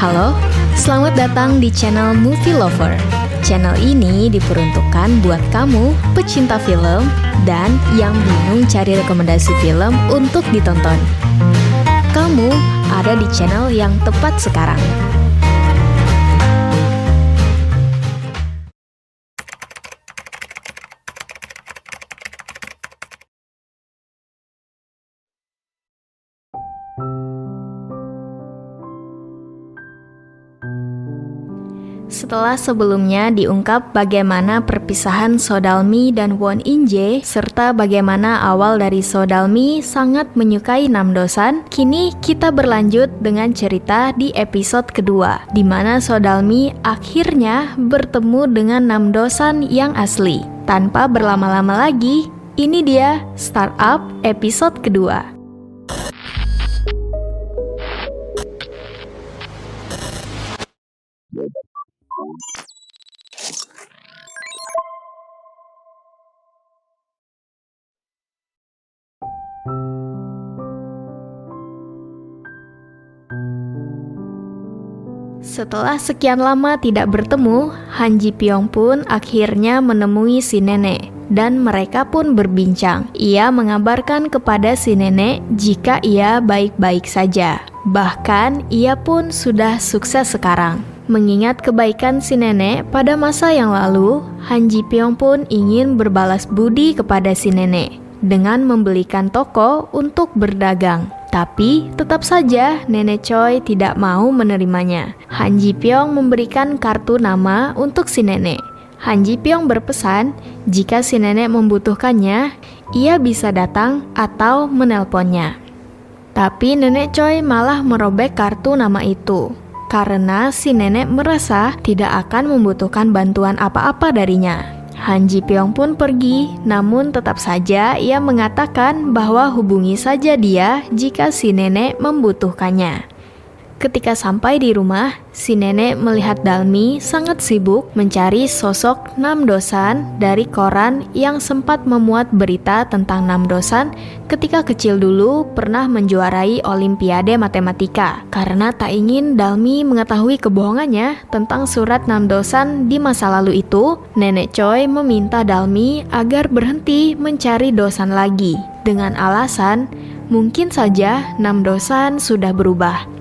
Halo, selamat datang di channel Movie Lover. Channel ini diperuntukkan buat kamu, pecinta film, dan yang bingung cari rekomendasi film untuk ditonton. Kamu ada di channel yang tepat sekarang. Setelah sebelumnya diungkap bagaimana perpisahan Sodalmi dan Won In-jae serta bagaimana awal dari Sodalmi sangat menyukai Namdosan, kini kita berlanjut dengan cerita di episode kedua, di mana Sodalmi akhirnya bertemu dengan Namdosan yang asli. Tanpa berlama-lama lagi, ini dia Startup episode kedua. Setelah sekian lama tidak bertemu, Han Ji Pyong pun akhirnya menemui si nenek dan mereka pun berbincang. Ia mengabarkan kepada si nenek jika ia baik-baik saja. Bahkan ia pun sudah sukses sekarang. Mengingat kebaikan si nenek pada masa yang lalu, Han Ji Pyong pun ingin berbalas budi kepada si nenek dengan membelikan toko untuk berdagang. Tapi tetap saja Nenek Choi tidak mau menerimanya. Han Ji Pyong memberikan kartu nama untuk si nenek. Han Ji Pyong berpesan jika si nenek membutuhkannya, ia bisa datang atau menelponnya. Tapi Nenek Choi malah merobek kartu nama itu karena si nenek merasa tidak akan membutuhkan bantuan apa-apa darinya. Han Ji Pyong pun pergi, namun tetap saja ia mengatakan bahwa hubungi saja dia jika si nenek membutuhkannya. Ketika sampai di rumah, si nenek melihat Dalmi sangat sibuk mencari sosok Namdosan dari koran yang sempat memuat berita tentang Namdosan ketika kecil dulu pernah menjuarai Olimpiade Matematika. Karena tak ingin Dalmi mengetahui kebohongannya tentang surat Namdosan di masa lalu itu, Nenek Choi meminta Dalmi agar berhenti mencari Dosan lagi dengan alasan mungkin saja Namdosan sudah berubah.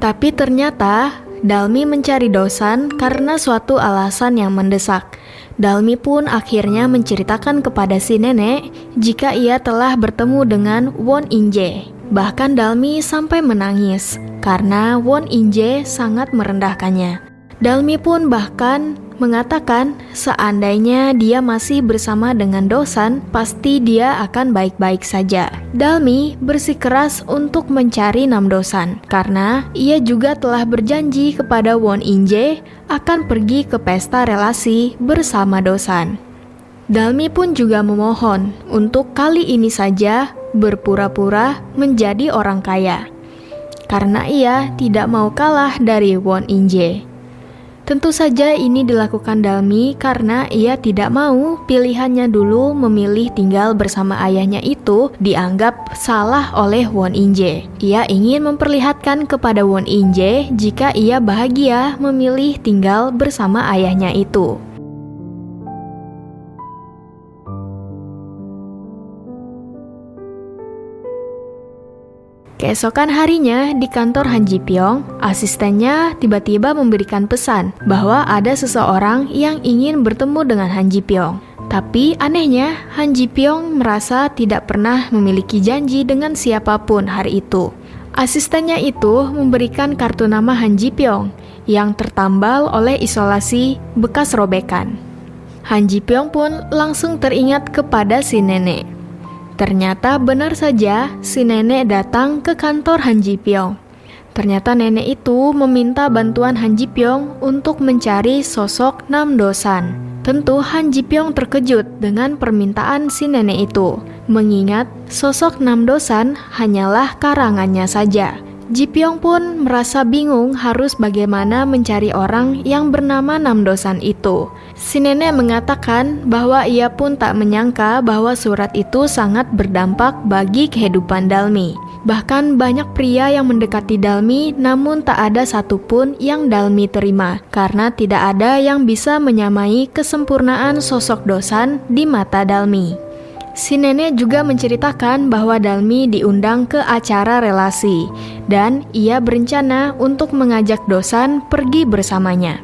Tapi ternyata Dalmi mencari Dosan karena suatu alasan yang mendesak. Dalmi pun akhirnya menceritakan kepada si nenek jika ia telah bertemu dengan Won In-jae. Bahkan Dalmi sampai menangis karena Won In-jae sangat merendahkannya. Dalmi pun bahkan mengatakan seandainya dia masih bersama dengan Dosan, pasti dia akan baik-baik saja. Dalmi bersikeras untuk mencari Namdosan karena ia juga telah berjanji kepada Won In-jae akan pergi ke pesta relasi bersama Dosan. Dalmi pun juga memohon untuk kali ini saja berpura-pura menjadi orang kaya karena ia tidak mau kalah dari Won In-jae. Tentu saja ini dilakukan Dalmi karena ia tidak mau pilihannya dulu memilih tinggal bersama ayahnya itu dianggap salah oleh Won In-jae. Ia ingin memperlihatkan kepada Won In-jae jika ia bahagia memilih tinggal bersama ayahnya itu. Keesokan harinya di kantor Han Ji Pyong, asistennya tiba-tiba memberikan pesan bahwa ada seseorang yang ingin bertemu dengan Han Ji Pyong. Tapi anehnya, Han Ji Pyong merasa tidak pernah memiliki janji dengan siapapun hari itu. Asistennya itu memberikan kartu nama Han Ji Pyong yang tertambal oleh isolasi bekas robekan. Han Ji Pyong pun langsung teringat kepada si nenek. Ternyata benar saja si nenek datang ke kantor Han Ji Pyong. Ternyata nenek itu meminta bantuan Han Ji Pyong untuk mencari sosok Namdosan. Tentu Han Ji Pyong terkejut dengan permintaan si nenek itu, mengingat sosok Namdosan hanyalah karangannya saja. Ji Pyong pun merasa bingung harus bagaimana mencari orang yang bernama Namdosan itu. Si nenek mengatakan bahwa ia pun tak menyangka bahwa surat itu sangat berdampak bagi kehidupan Dalmi. Bahkan banyak pria yang mendekati Dalmi, namun tak ada satupun yang Dalmi terima, karena tidak ada yang bisa menyamai kesempurnaan sosok Dosan di mata Dalmi. Si nenek juga menceritakan bahwa Dalmi diundang ke acara relasi, dan ia berencana untuk mengajak Dosan pergi bersamanya.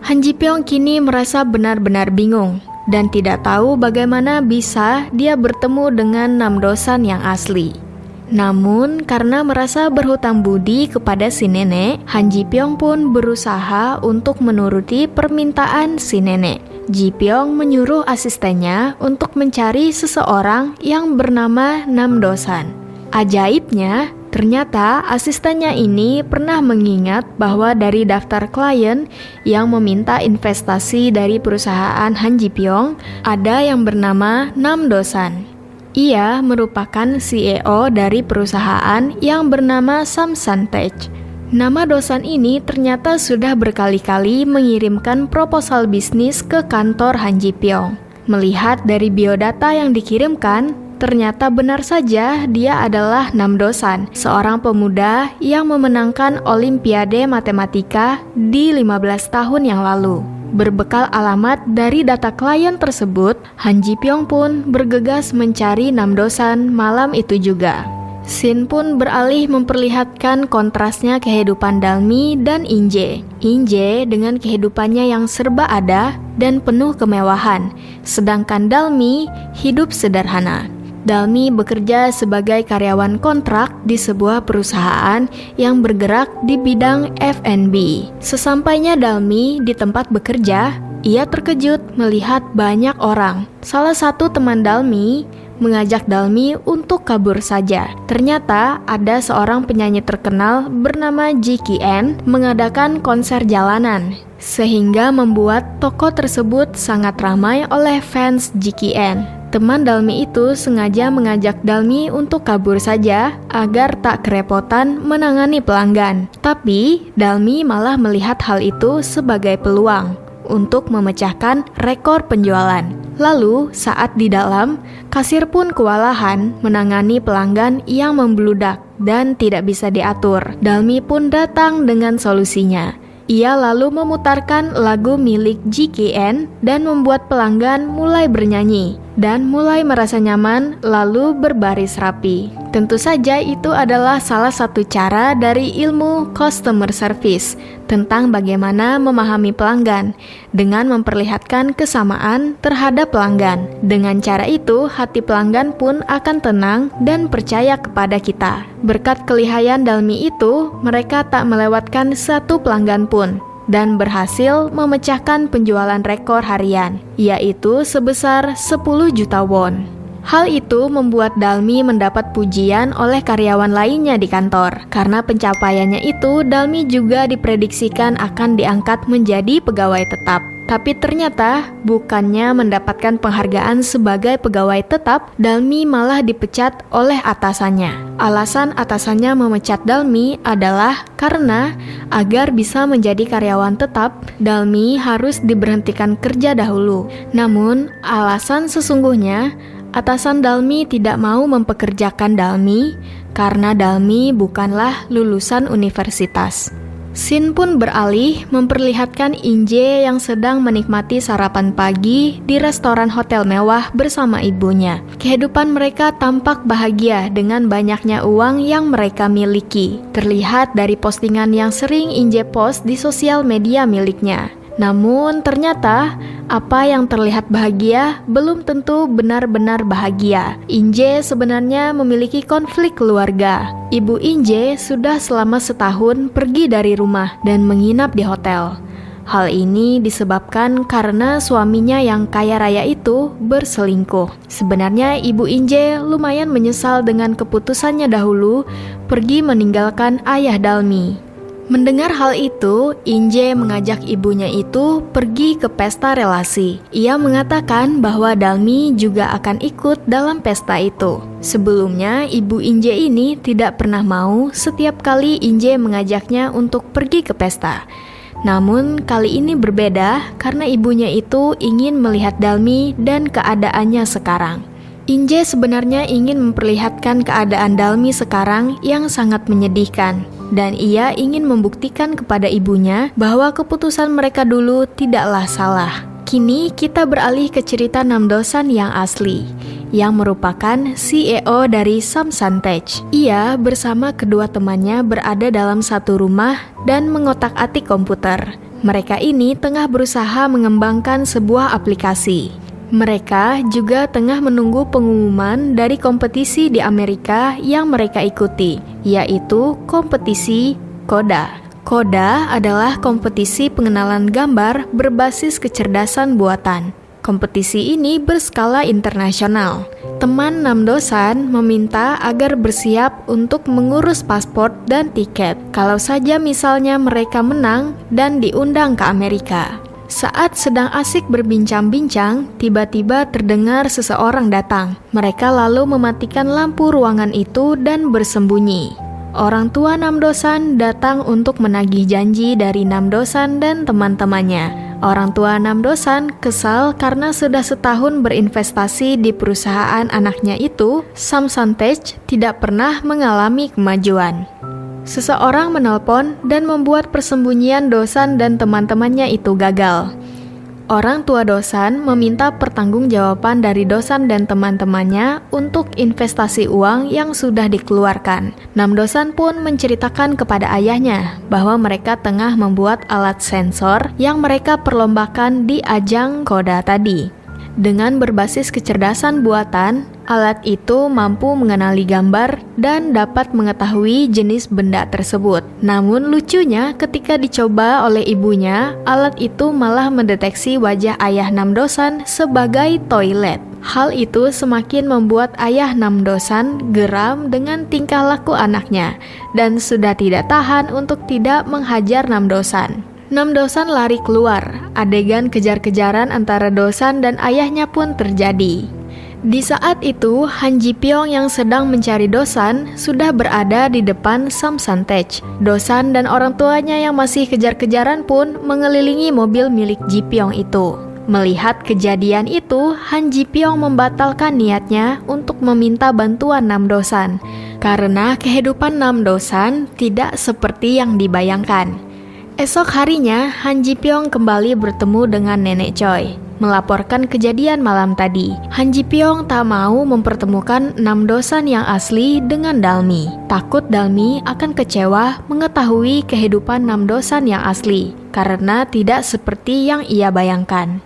Han Ji Pyong kini merasa benar-benar bingung, dan tidak tahu bagaimana bisa dia bertemu dengan Nam Dosan yang asli. Namun, karena merasa berhutang budi kepada si nenek, Han Ji Pyong pun berusaha untuk menuruti permintaan si nenek. Ji Pyong menyuruh asistennya untuk mencari seseorang yang bernama Nam Dosan. Ajaibnya, ternyata asistennya ini pernah mengingat bahwa dari daftar klien yang meminta investasi dari perusahaan Han Ji Pyong, ada yang bernama Nam Dosan. Ia merupakan CEO dari perusahaan yang bernama Samsan Tech. Nama Dosan ini ternyata sudah berkali-kali mengirimkan proposal bisnis ke kantor Han Ji Pyong. Melihat dari biodata yang dikirimkan, ternyata benar saja dia adalah Nam Dosan, seorang pemuda yang memenangkan Olimpiade Matematika di 15 tahun yang lalu. Berbekal alamat dari data klien tersebut, Han Ji Pyong pun bergegas mencari Nam Dosan malam itu juga. Scene pun beralih memperlihatkan kontrasnya kehidupan Dalmi dan Inje. Inje dengan kehidupannya yang serba ada dan penuh kemewahan, sedangkan Dalmi hidup sederhana. Dalmi bekerja sebagai karyawan kontrak di sebuah perusahaan yang bergerak di bidang F&B. Sesampainya Dalmi di tempat bekerja, ia terkejut melihat banyak orang. Salah satu teman Dalmi mengajak Dalmi untuk kabur saja. Ternyata ada seorang penyanyi terkenal bernama Ji Ki-en mengadakan konser jalanan, sehingga membuat toko tersebut sangat ramai oleh fans Ji Ki-en. Teman Dalmi itu sengaja mengajak Dalmi untuk kabur saja agar tak kerepotan menangani pelanggan. Tapi Dalmi malah melihat hal itu sebagai peluang untuk memecahkan rekor penjualan. Lalu saat di dalam, kasir pun kewalahan menangani pelanggan yang membludak dan tidak bisa diatur. Dalmi pun datang dengan solusinya. Ia lalu memutarkan lagu milik Ji Ki-en dan membuat pelanggan mulai bernyanyi dan mulai merasa nyaman lalu berbaris rapi. Tentu saja itu adalah salah satu cara dari ilmu customer service tentang bagaimana memahami pelanggan dengan memperlihatkan kesamaan terhadap pelanggan. Dengan cara itu, hati pelanggan pun akan tenang dan percaya kepada kita. Berkat kelihayan Dalmi itu, mereka tak melewatkan satu pelanggan pun dan berhasil memecahkan penjualan rekor harian, yaitu sebesar 10 juta won. Hal itu membuat Dalmi mendapat pujian oleh karyawan lainnya di kantor. Karena pencapaiannya itu, Dalmi juga diprediksikan akan diangkat menjadi pegawai tetap. Tapi ternyata bukannya mendapatkan penghargaan sebagai pegawai tetap, Dalmi malah dipecat oleh atasannya. Alasan atasannya memecat Dalmi adalah karena agar bisa menjadi karyawan tetap, Dalmi harus diberhentikan kerja dahulu. Namun, alasan sesungguhnya atasan Dalmi tidak mau mempekerjakan Dalmi karena Dalmi bukanlah lulusan universitas. Scene pun beralih memperlihatkan Inje yang sedang menikmati sarapan pagi di restoran hotel mewah bersama ibunya. Kehidupan mereka tampak bahagia dengan banyaknya uang yang mereka miliki. Terlihat dari postingan yang sering Inje post di sosial media miliknya. Namun ternyata apa yang terlihat bahagia belum tentu benar-benar bahagia. Inje sebenarnya memiliki konflik keluarga. Ibu Inje sudah selama setahun pergi dari rumah dan menginap di hotel. Hal ini disebabkan karena suaminya yang kaya raya itu berselingkuh. Sebenarnya Ibu Inje lumayan menyesal dengan keputusannya dahulu pergi meninggalkan ayah Dalmi. Mendengar hal itu, Inje mengajak ibunya itu pergi ke pesta relasi. Ia mengatakan bahwa Dalmi juga akan ikut dalam pesta itu. Sebelumnya, ibu Inje ini tidak pernah mau setiap kali Inje mengajaknya untuk pergi ke pesta. Namun, kali ini berbeda karena ibunya itu ingin melihat Dalmi dan keadaannya sekarang. Inje sebenarnya ingin memperlihatkan keadaan Dalmi sekarang yang sangat menyedihkan, dan ia ingin membuktikan kepada ibunya bahwa keputusan mereka dulu tidaklah salah. Kini kita beralih ke cerita Namdosan yang asli, yang merupakan CEO dari Samsan Tech. Ia bersama kedua temannya berada dalam satu rumah dan mengotak-atik komputer. Mereka ini tengah berusaha mengembangkan sebuah aplikasi. Mereka juga tengah menunggu pengumuman dari kompetisi di Amerika yang mereka ikuti, yaitu kompetisi Coda. Coda adalah kompetisi pengenalan gambar berbasis kecerdasan buatan. Kompetisi ini berskala internasional. Teman Namdosan meminta agar bersiap untuk mengurus paspor dan tiket, kalau saja misalnya mereka menang dan diundang ke Amerika. Saat sedang asik berbincang-bincang, tiba-tiba terdengar seseorang datang. Mereka lalu mematikan lampu ruangan itu dan bersembunyi. Orang tua Namdosan datang untuk menagih janji dari Namdosan dan teman-temannya. Orang tua Namdosan kesal karena sudah setahun berinvestasi di perusahaan anaknya itu, Samsan Tech tidak pernah mengalami kemajuan. Seseorang menelpon dan membuat persembunyian Dosan dan teman-temannya itu gagal. Orang tua Dosan meminta pertanggungjawaban dari Dosan dan teman-temannya untuk investasi uang yang sudah dikeluarkan. Namdosan pun menceritakan kepada ayahnya bahwa mereka tengah membuat alat sensor yang mereka perlombakan di ajang Coda tadi. Dengan berbasis kecerdasan buatan, alat itu mampu mengenali gambar dan dapat mengetahui jenis benda tersebut. Namun lucunya ketika dicoba oleh ibunya, alat itu malah mendeteksi wajah ayah Namdosan sebagai toilet. Hal itu semakin membuat ayah Namdosan geram dengan tingkah laku anaknya dan sudah tidak tahan untuk tidak menghajar Namdosan. Namdosan lari keluar. Adegan kejar-kejaran antara Dosan dan ayahnya pun terjadi. Di saat itu, Han Ji Pyong yang sedang mencari Dosan sudah berada di depan Samsan Tech. Dosan dan orang tuanya yang masih kejar-kejaran pun mengelilingi mobil milik Ji Pyong itu. Melihat kejadian itu, Han Ji Pyong membatalkan niatnya untuk meminta bantuan Namdosan karena kehidupan Namdosan tidak seperti yang dibayangkan. Esok harinya, Han Ji Pyong kembali bertemu dengan Nenek Choi, melaporkan kejadian malam tadi. Han Ji Pyong tak mau mempertemukan Namdosan yang asli dengan Dalmi. Takut Dalmi akan kecewa mengetahui kehidupan Namdosan yang asli, karena tidak seperti yang ia bayangkan.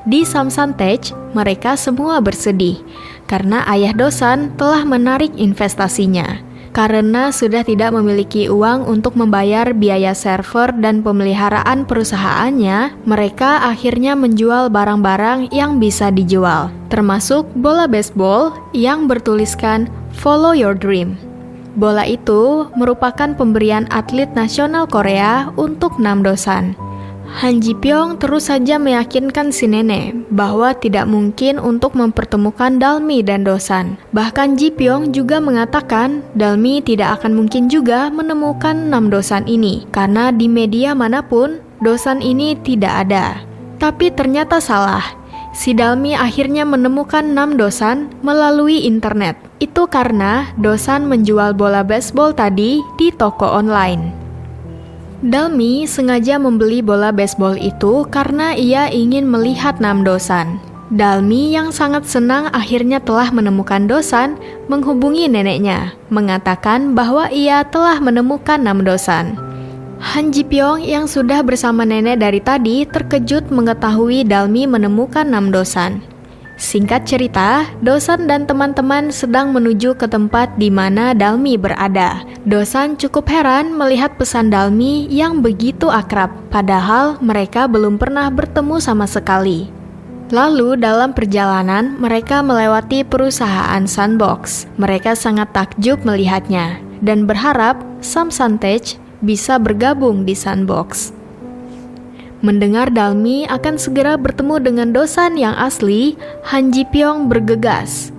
Di Samsan Tech, mereka semua bersedih, karena ayah Dosan telah menarik investasinya. Karena sudah tidak memiliki uang untuk membayar biaya server dan pemeliharaan perusahaannya, mereka akhirnya menjual barang-barang yang bisa dijual, termasuk bola baseball yang bertuliskan "Follow Your Dream". Bola itu merupakan pemberian atlet nasional Korea untuk Namdosan. Han Ji Pyong terus saja meyakinkan si nenek bahwa tidak mungkin untuk mempertemukan Dalmi dan Dosan. Bahkan Ji Pyong juga mengatakan Dalmi tidak akan mungkin juga menemukan Namdosan ini karena di media manapun Dosan ini tidak ada. Tapi ternyata salah. Si Dalmi akhirnya menemukan Namdosan melalui internet. Itu karena Dosan menjual bola baseball tadi di toko online. Dalmi sengaja membeli bola baseball itu karena ia ingin melihat Namdosan. Dalmi yang sangat senang akhirnya telah menemukan Dosan menghubungi neneknya, mengatakan bahwa ia telah menemukan Namdosan. Han Ji Pyong yang sudah bersama nenek dari tadi terkejut mengetahui Dalmi menemukan Namdosan. Singkat cerita, Dosan dan teman-teman sedang menuju ke tempat di mana Dalmi berada. Dosan cukup heran melihat pesan Dalmi yang begitu akrab, padahal mereka belum pernah bertemu sama sekali. Lalu dalam perjalanan, mereka melewati perusahaan Sandbox. Mereka sangat takjub melihatnya, dan berharap Samsan Tech bisa bergabung di Sandbox. Mendengar Dalmi akan segera bertemu dengan Dosan yang asli, Han Ji Pyong bergegas.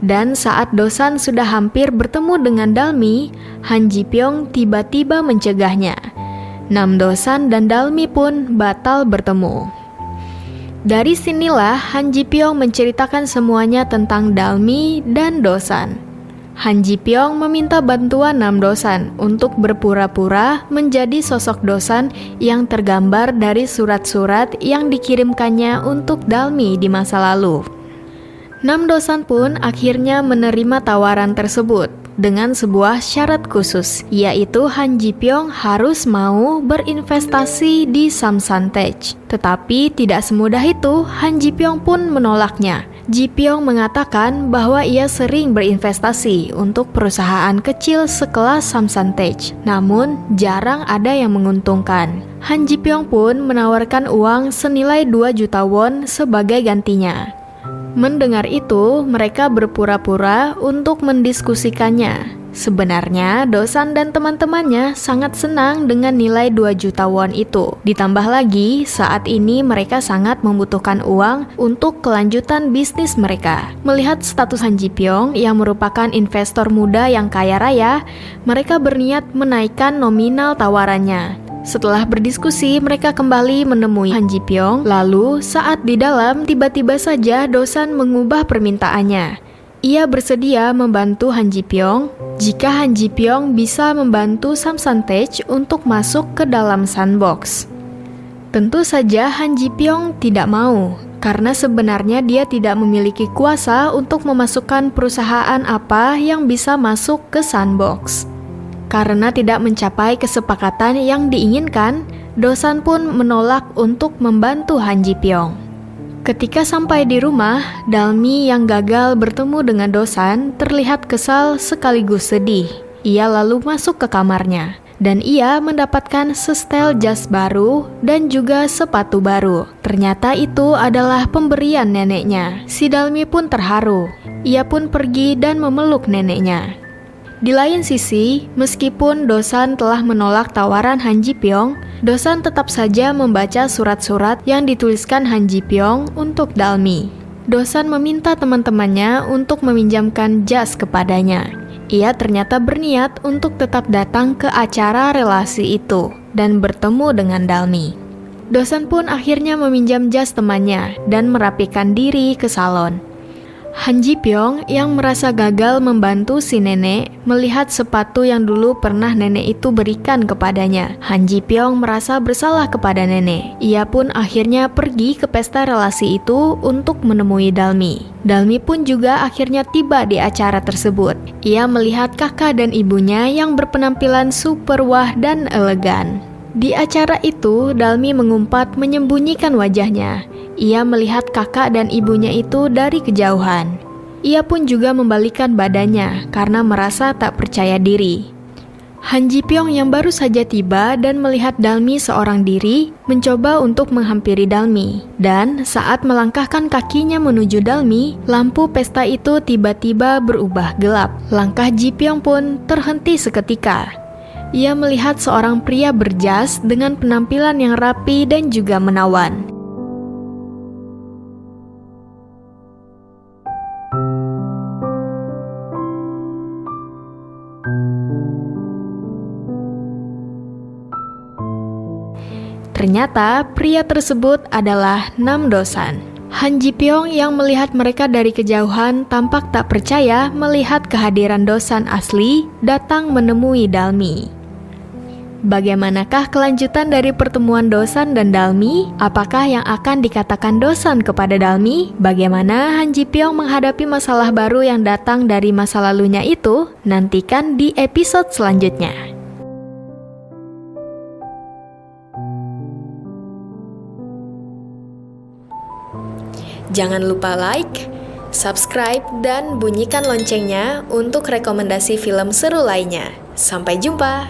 Dan saat Dosan sudah hampir bertemu dengan Dalmi, Han Ji Pyong tiba-tiba mencegahnya. Namdosan dan Dalmi pun batal bertemu. Dari sinilah Han Ji Pyong menceritakan semuanya tentang Dalmi dan Dosan. Han Ji Pyong meminta bantuan Nam Dosan untuk berpura-pura menjadi sosok Dosan yang tergambar dari surat-surat yang dikirimkannya untuk Dalmi di masa lalu. Nam Dosan pun akhirnya menerima tawaran tersebut dengan sebuah syarat khusus, yaitu Han Ji Pyong harus mau berinvestasi di Samsantech. Tetapi tidak semudah itu, Han Ji Pyong pun menolaknya. Ji Pyong mengatakan bahwa ia sering berinvestasi untuk perusahaan kecil sekelas Samsantech, namun jarang ada yang menguntungkan. Han Ji Pyong pun menawarkan uang senilai 2 juta won sebagai gantinya. Mendengar itu, mereka berpura-pura untuk mendiskusikannya. Sebenarnya, Dosan dan teman-temannya sangat senang dengan nilai 2 juta won itu. Ditambah lagi, saat ini mereka sangat membutuhkan uang untuk kelanjutan bisnis mereka. Melihat status Han Ji Pyong yang merupakan investor muda yang kaya raya, mereka berniat menaikkan nominal tawarannya. Setelah berdiskusi, mereka kembali menemui Han Ji Pyong. Lalu, saat di dalam, tiba-tiba saja Dosan mengubah permintaannya. Ia bersedia membantu Han Ji Pyong jika Han Ji Pyong bisa membantu Samsantech untuk masuk ke dalam sandbox. Tentu saja Han Ji Pyong tidak mau, karena sebenarnya dia tidak memiliki kuasa untuk memasukkan perusahaan apa yang bisa masuk ke sandbox. Karena tidak mencapai kesepakatan yang diinginkan, Dosan pun menolak untuk membantu Han Ji Pyong. Ketika sampai di rumah, Dalmi yang gagal bertemu dengan Dosan terlihat kesal sekaligus sedih. Ia lalu masuk ke kamarnya, dan ia mendapatkan sesetel jas baru dan juga sepatu baru. Ternyata itu adalah pemberian neneknya. Si Dalmi pun terharu. Ia pun pergi dan memeluk neneknya. Di lain sisi, meskipun Dosan telah menolak tawaran Han Ji Pyong, Dosan tetap saja membaca surat-surat yang dituliskan Han Ji Pyong untuk Dalmi. Dosan meminta teman-temannya untuk meminjamkan jas kepadanya. Ia ternyata berniat untuk tetap datang ke acara relasi itu dan bertemu dengan Dalmi. Dosan pun akhirnya meminjam jas temannya dan merapikan diri ke salon. Han Ji Pyong yang merasa gagal membantu si nenek melihat sepatu yang dulu pernah nenek itu berikan kepadanya. Han Ji Pyong merasa bersalah kepada nenek. Ia pun akhirnya pergi ke pesta relasi itu untuk menemui Dalmi. Dalmi pun juga akhirnya tiba di acara tersebut. Ia melihat kakak dan ibunya yang berpenampilan super wah dan elegan. Di acara itu, Dalmi mengumpat menyembunyikan wajahnya. Ia melihat kakak dan ibunya itu dari kejauhan. Ia pun juga membalikkan badannya karena merasa tak percaya diri. Han Ji Pyong yang baru saja tiba dan melihat Dalmi seorang diri, mencoba untuk menghampiri Dalmi. Dan saat melangkahkan kakinya menuju Dalmi, lampu pesta itu tiba-tiba berubah gelap. Langkah Ji Pyong pun terhenti seketika. Ia melihat seorang pria berjas dengan penampilan yang rapi dan juga menawan. Ternyata pria tersebut adalah Nam Dosan. Han Ji Pyong yang melihat mereka dari kejauhan tampak tak percaya melihat kehadiran Dosan asli datang menemui Dalmi. Bagaimanakah kelanjutan dari pertemuan Dosan dan Dalmi? Apakah yang akan dikatakan Dosan kepada Dalmi? Bagaimana Han Ji Pyong menghadapi masalah baru yang datang dari masa lalunya itu? Nantikan di episode selanjutnya. Jangan lupa like, subscribe, dan bunyikan loncengnya untuk rekomendasi film seru lainnya. Sampai jumpa!